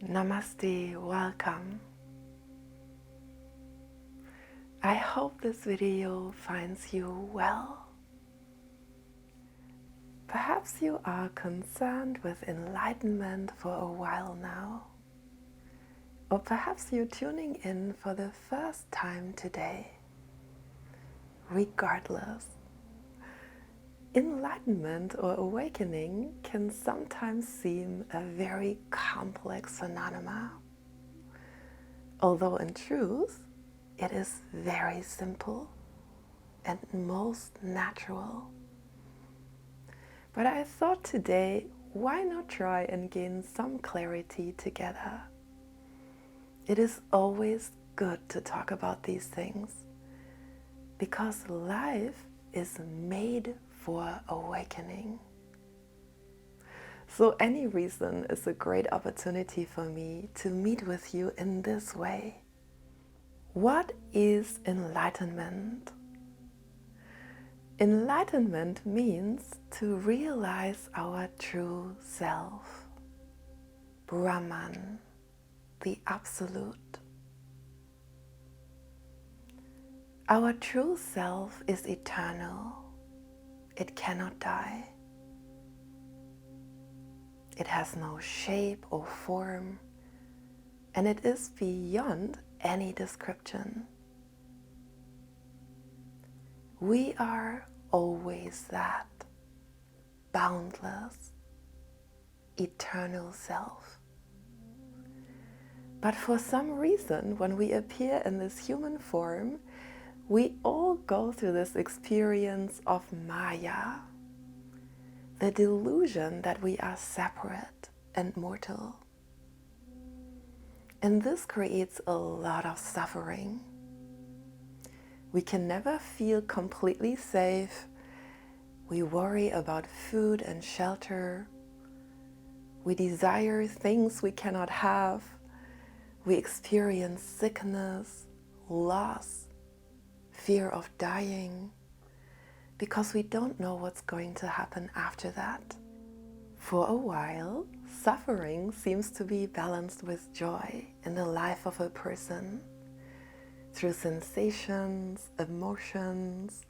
Namaste, welcome. I hope this video finds you well. Perhaps you are concerned with enlightenment for a while now. Or perhaps you're tuning in for the first time today. Regardless, enlightenment or awakening can sometimes seem a very complex phenomenon. Although in truth, it is very simple and most natural. But I thought today, why not try and gain some clarity together? It is always good to talk about these things because life is made for awakening. So any reason is a great opportunity for me to meet with you in this way. What is enlightenment? Enlightenment means to realize our true self, Brahman, the Absolute. Our true self is eternal. It cannot die. It has no shape or form, and it is beyond any description. We are always that boundless, eternal self. But for some reason, when we appear in this human form, we all go through this experience of Maya, the delusion that we are separate and mortal. And this creates a lot of suffering. We can never feel completely safe. We worry about food and shelter. We desire things we cannot have. We experience sickness, loss, fear of dying, because we don't know what's going to happen after that. For a while, suffering seems to be balanced with joy in the life of a person through sensations, emotions,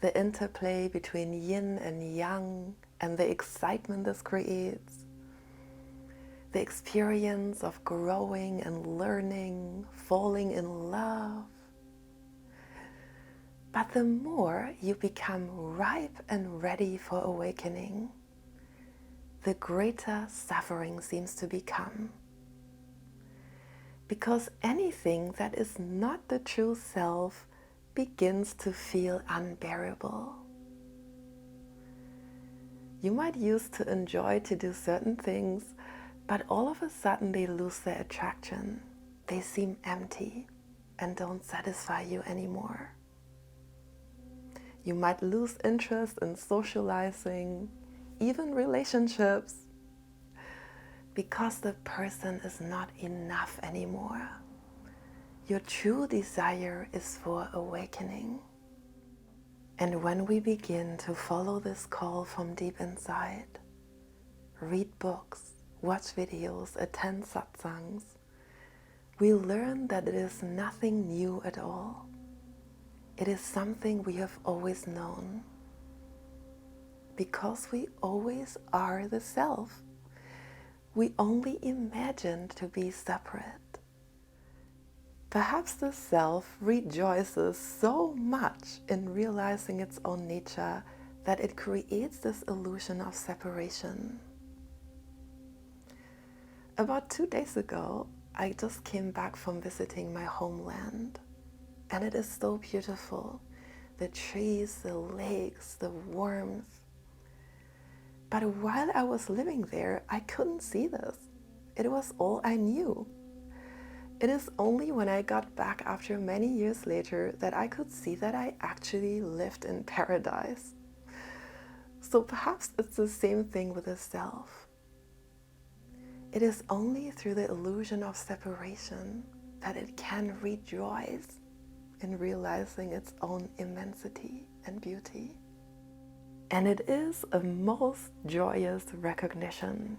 the interplay between yin and yang, and the excitement this creates, the experience of growing and learning, falling in love. But the more you become ripe and ready for awakening, the greater suffering seems to become. Because anything that is not the true self begins to feel unbearable. You might used to enjoy to do certain things, but all of a sudden they lose their attraction. They seem empty and don't satisfy you anymore. You might lose interest in socializing, even relationships, because the person is not enough anymore. Your true desire is for awakening. And when we begin to follow this call from deep inside, read books, watch videos, attend satsangs, we learn that it is nothing new at all. It is something we have always known. Because we always are the self. We only imagined to be separate. Perhaps the self rejoices so much in realizing its own nature that it creates this illusion of separation. About 2 days ago, I just came back from visiting my homeland. And it is so beautiful. The trees, the lakes, the warmth. But while I was living there, I couldn't see this. It was all I knew. It is only when I got back after many years later that I could see that I actually lived in paradise. So perhaps it's the same thing with the self. It is only through the illusion of separation that it can rejoice in realizing its own immensity and beauty. And it is a most joyous recognition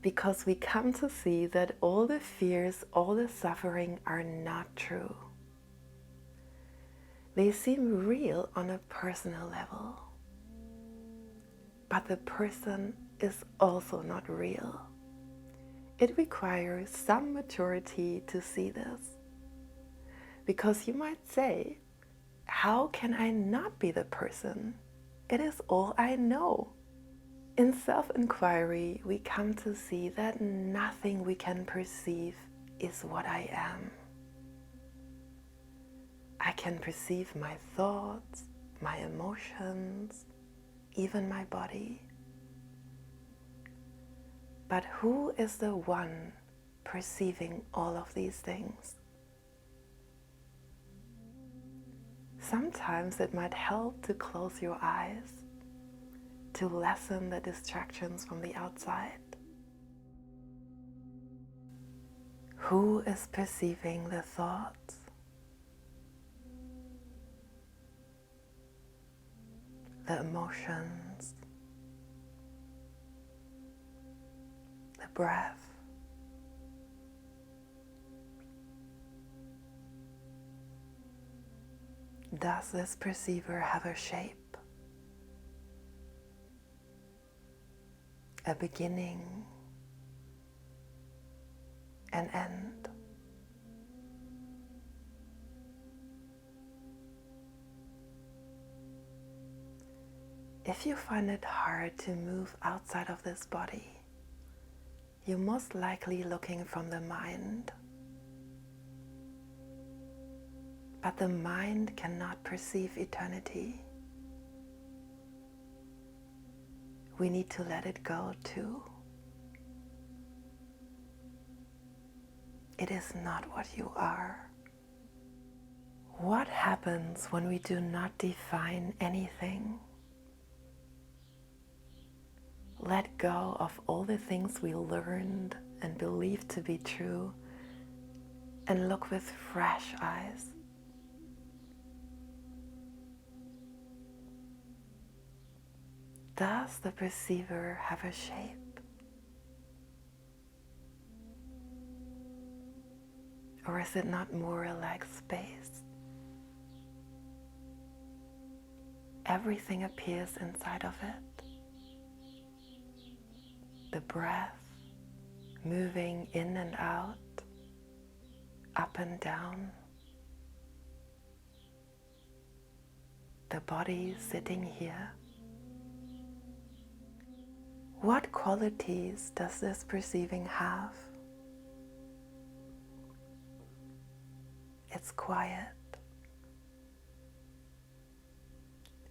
because we come to see that all the fears, all the suffering are not true. They seem real on a personal level, but the person is also not real. It requires some maturity to see this, because you might say, how can I not be the person? It is all I know. In self-inquiry, we come to see that nothing we can perceive is what I am. I can perceive my thoughts, my emotions, even my body. But who is the one perceiving all of these things? Sometimes it might help to close your eyes, to lessen the distractions from the outside. Who is perceiving the thoughts? The emotions? The breath? Does this perceiver have a shape? A beginning? An end? If you find it hard to move outside of this body, you're most likely looking from the mind. But the mind cannot perceive eternity. We need to let it go too. It is not what you are. What happens when we do not define anything? Let go of all the things we learned and believed to be true, and look with fresh eyes. Does the perceiver have a shape? Or is it not more like space? Everything appears inside of it. The breath moving in and out, up and down. The body sitting here. What qualities does this perceiving have? It's quiet,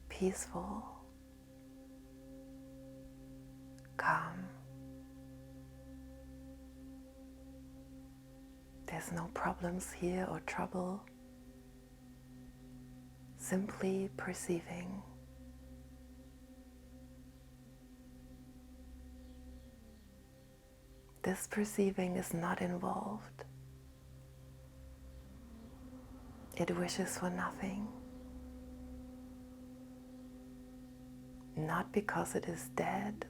peaceful, calm. There's no problems here or trouble. Simply perceiving. This perceiving is not involved. It wishes for nothing. Not because it is dead,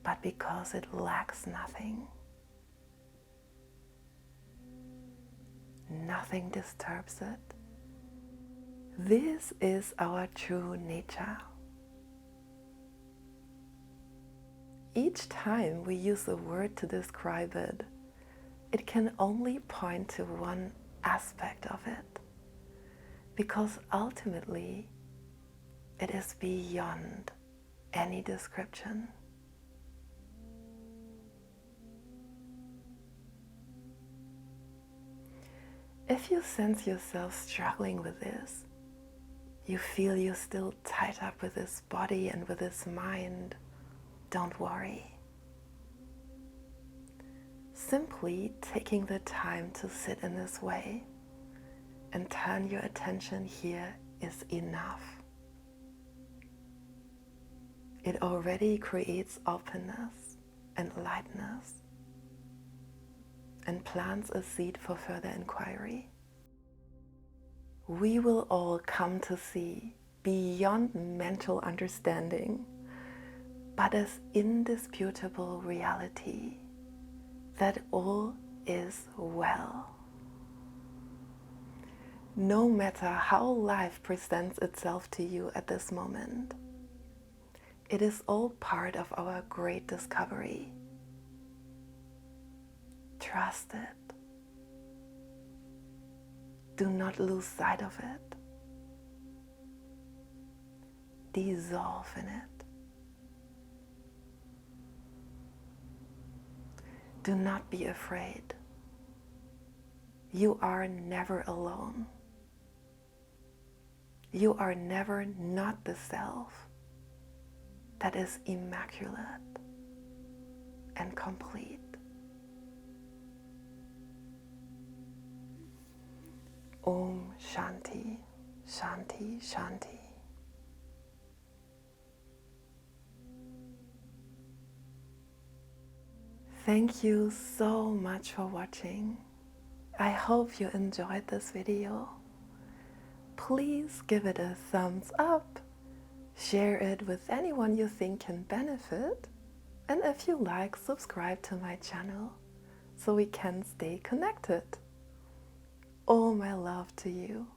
but because it lacks nothing. Nothing disturbs it. This is our true nature. Each time we use a word to describe it, it can only point to one aspect of it, because ultimately it is beyond any description. If you sense yourself struggling with this, you feel you're still tied up with this body and with this mind, don't worry. Simply taking the time to sit in this way and turn your attention here is enough. It already creates openness and lightness and plants a seed for further inquiry. We will all come to see beyond mental understanding but as indisputable reality that all is well. No matter how life presents itself to you at this moment, it is all part of our great discovery. Trust it. Do not lose sight of it. Dissolve in it. Do not be afraid. You are never alone. You are never not the self that is immaculate and complete. Om Shanti, Shanti, Shanti. Thank you so much for watching. I hope you enjoyed this video. Please give it a thumbs up, share it with anyone you think can benefit, and if you like, subscribe to my channel so we can stay connected. All my love to you.